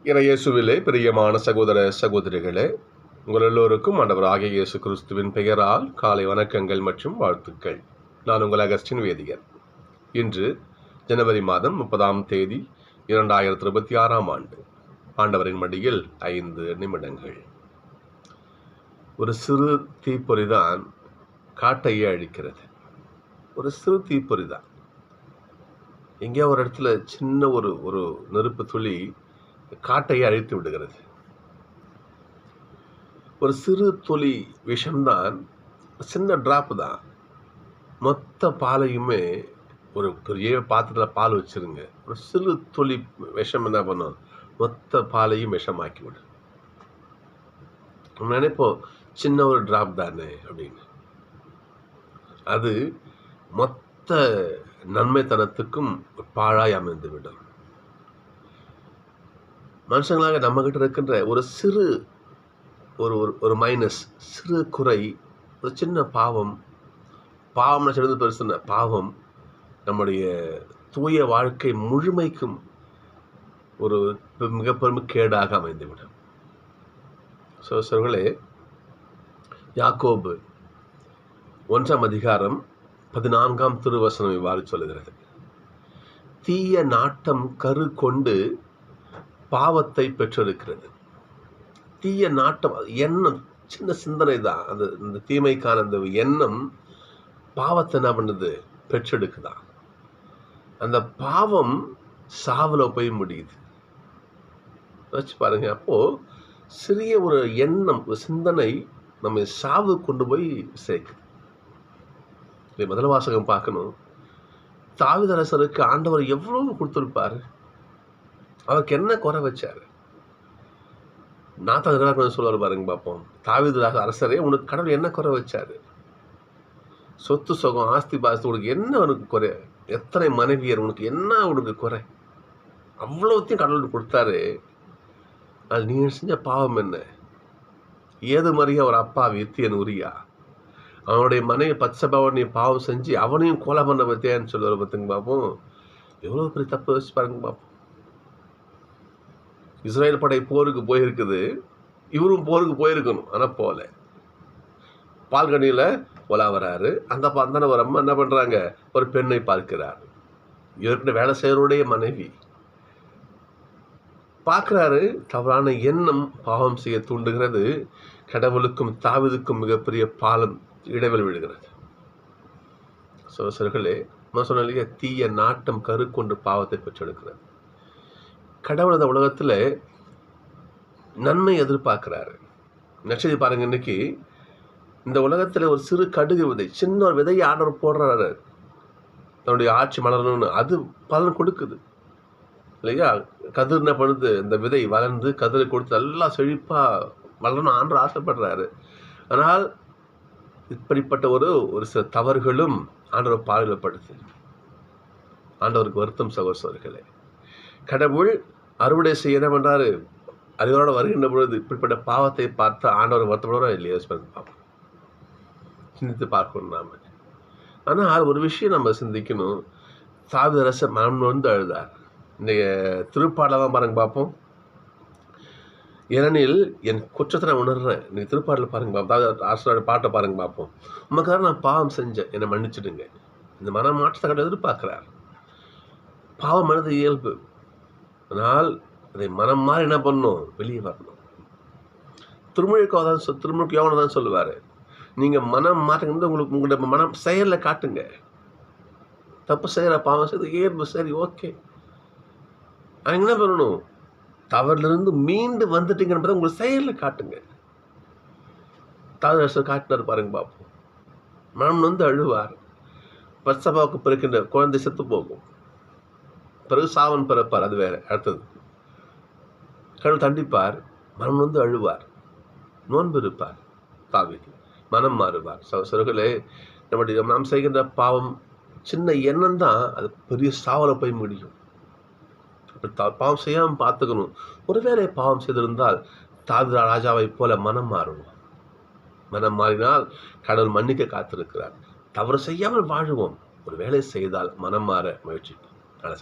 இறையேசுவிலே பிரியமான சகோதர சகோதரிகளே, உங்கள் எல்லோருக்கும் ஆண்டவராகிய இயேசு கிறிஸ்துவின் பெயரால் காலை வணக்கங்கள் மற்றும் வாழ்த்துக்கள். நான் உங்கள் அகஸ்டின் வேதியர். இன்று ஜனவரி மாதம் 30ஆம் தேதி 2026ஆம் ஆண்டு. ஆண்டவரின் மடியில் 5 நிமிடங்கள். ஒரு சிறு தீப்பொறிதான் காட்டையே அழிக்கிறது. ஒரு சிறு தீப்பொறிதான். எங்கேயோ ஒரு இடத்துல சின்ன ஒரு நெருப்பு துளி காட்டையை அழித்து விடுகிறது. ஒரு சிறு துளி விஷம்தான், சின்ன டிராப் தான், மொத்த பாலையுமே. ஒரு பெரிய பாத்திரத்தில் பால் வச்சிருங்க, ஒரு சிறு துளி விஷம் என்ன பண்ணும், மொத்த பாலையும் விஷமாக்கி விடும். நம்ம நினைப்போம் சின்ன ஒரு டிராப் தானே அப்படின்னு. அது மொத்த நன்மைத்தனத்துக்கும் பாழாய் அமைந்து விடும். மனுஷங்களாக நம்மகிட்ட இருக்கின்ற ஒரு சிறு ஒரு மைனஸ், சிறு குறை, ஒரு சின்ன பாவம் சிறந்து பெருசுன பாவம் நம்முடைய தூய வாழ்க்கை முழுமைக்கும் ஒரு மிக பெரும் கேடாக அமைந்துவிடும். சகோதரர்களே, யாக்கோபு 1ஆம் அதிகாரம் 14ஆம் திருவசனம் இவ்வாறு சொல்லுகிறது: தீய நாட்டம் கரு கொண்டு பாவத்தை பெற்றெடுக்கிறது. தீய நாட்டம், எண்ணம், சின்ன சிந்தனை தான். அந்த தீமைக்கான அந்த எண்ணம் பாவத்தை என்ன பண்ணுது, பெற்றெடுக்குதான். அந்த பாவம் சாவுல போய் முடியுது. வச்சு பாருங்க. அப்போ சிறிய ஒரு எண்ணம், ஒரு சிந்தனை நம்ம சாவு கொண்டு போய் சேர்க்குது. முதல் வாசகம் பார்க்கணும். தாவீது அரசருக்கு ஆண்டவர் எவ்வளவு கொடுத்துருப்பாரு. அவருக்கு என்ன குறை வச்சாரு? நாத்தான் சொல்லுவார் பாருங்க, பார்ப்போம். தாவீது அரசரே, உனக்கு கடவுள் என்ன குறை வச்சாரு? சொத்து சுகம் ஆஸ்தி பாஸ்தி உனக்கு என்ன உனக்கு குறை? எத்தனை மனைவியர், உனக்கு என்ன உனக்கு குறை? அவ்வளோத்தையும் கடவுள் கொடுத்தாரு. அது நீ செஞ்ச பாவம் என்ன? ஏது மாதிரியா ஒரு அப்பா வித்தியன் உரியா அவனுடைய மனைவி பச்சபாவன் நீ பாவம் செஞ்சு அவனையும் கொலை பண்ண பத்தியான்னு சொல்லுவார். பார்த்துங்க பார்ப்போம். எவ்வளோ பெரிய தப்பு வச்சு பாருங்க பார்ப்போம். இஸ்ரேல் படை போருக்கு போயிருக்குது, இவரும் போருக்கு போயிருக்கணும், ஆனால் போல. பால்கனியில் ஒலா வராரு. அந்த ஒரு அம்மா என்ன பண்ணுறாங்க, ஒரு பெண்ணை பார்க்கிறார். இவர்கிட்ட வேலை செய்யறோடைய மனைவி பார்க்குறாரு. தவறான எண்ணம் பாவம் செய்ய தூண்டுகிறது. கடவுளுக்கும் தாவீதுக்கும் மிகப்பெரிய பாலம் இடைவெளி விடுகிறது. சகோதரர்களே, நான் சொன்ன இல்லையா, தீய நாட்டம் கரு கொண்டு பாவத்தை பெற்றெடுக்கிறது. கடவுள் அந்த உலகத்தில் நன்மை எதிர்பார்க்கிறாரு. நட்சத்திரம் பாருங்க, இன்னைக்கு இந்த உலகத்தில் ஒரு சிறு கடுகு விதை, சின்ன ஒரு விதையை ஆண்டவர் போடுறாரு. தன்னுடைய ஆட்சி மலரணும்னு அது பலன் கொடுக்குது இல்லையா? கதிர் என்ன பண்ணுது, இந்த விதை வளர்ந்து கதிரை கொடுத்து நல்லா செழிப்பாக வளரணும் ஆண்டவர் ஆசைப்படுறாரு. ஆனால் இப்படிப்பட்ட ஒரு சில தவறுகளும் ஆண்டவர் பாதுகாப்படுது. ஆண்டவருக்கு வருத்தம் சகோதரர்களே. கடவுள் அறுவடை செய்ய என்ன பண்ணுறாரு, அறிவரோட வருகின்ற பொழுது இப்படிப்பட்ட பாவத்தை பார்த்து ஆண்டவர் வருத்தப்படுறா இல்லையா? பார்ப்போம், சிந்தித்து பார்க்கணும் நாம. ஆனால் ஒரு விஷயம் நம்ம சிந்திக்கணும். தாவீது அரசர் மனம் நொந்து அழுதார். இன்றைய திருப்பாடலாம் பாருங்க பார்ப்போம். ஏனெனில் என் குற்றத்தை நான் உணர்றேன். நீங்கள் திருப்பாடல பாருங்க பார்ப்போம். தாவீது அரசரோட பாட்டை பாருங்க பார்ப்போம். உமக்காக நான் பாவம் செஞ்சேன், என்னை மன்னிச்சிடுங்க. இந்த மன மாற்றத்தை கடவுள் எதிர்பார்க்கிறார். பாவம் மனது இயல்பு. ஆனால் அதை மனம் மாறி என்ன பண்ணணும், வெளியே வரணும். திருமுழுக்கு யோவான் தான் சொல்லுவார், நீங்கள் மனம் மாற்றுங்க, உங்களுடைய மனம் செயலில் காட்டுங்க. தப்பு செய்கிற பாவம் செய்து இயல்பு, சரி, ஓகே. அது என்ன பண்ணணும், தவறிலிருந்து மீண்டு வந்துட்டீங்கன்றதை உங்களுக்கு செயலில் காட்டுங்க. தாவீது காட்டினார் பாருங்க பார்ப்போம். மனம் வந்து அழுவார். பத்சபாவுக்கு பிறக்கின்ற குழந்தை செத்து போகும். பிறகு சாவன் பிறப்பார், அது வேற. அடுத்தது கடவுள் தண்டிப்பார். மனம் வந்து அழுவார், நோன்பு இருப்பார். தாவீது மனம் மாறுவார். சகோதரர்களே, நாம் செய்கின்ற பாவம் சின்ன எண்ணம் தான், அது பெரிய சாவல போய் முடியும். பாவம் செய்யாமல் பார்த்துக்கணும். ஒருவேளை பாவம் செய்திருந்தால் தாவீது ராஜாவை போல மனம் மாறுவோம். மனம் மாறினால் கடவுள் மன்னிக்க காத்திருக்கிறார். தவறு செய்யாமல் வாழுவோம். ஒரு வேலை செய்தால் மனம் மாற முயற்சிப்போம். நல்ல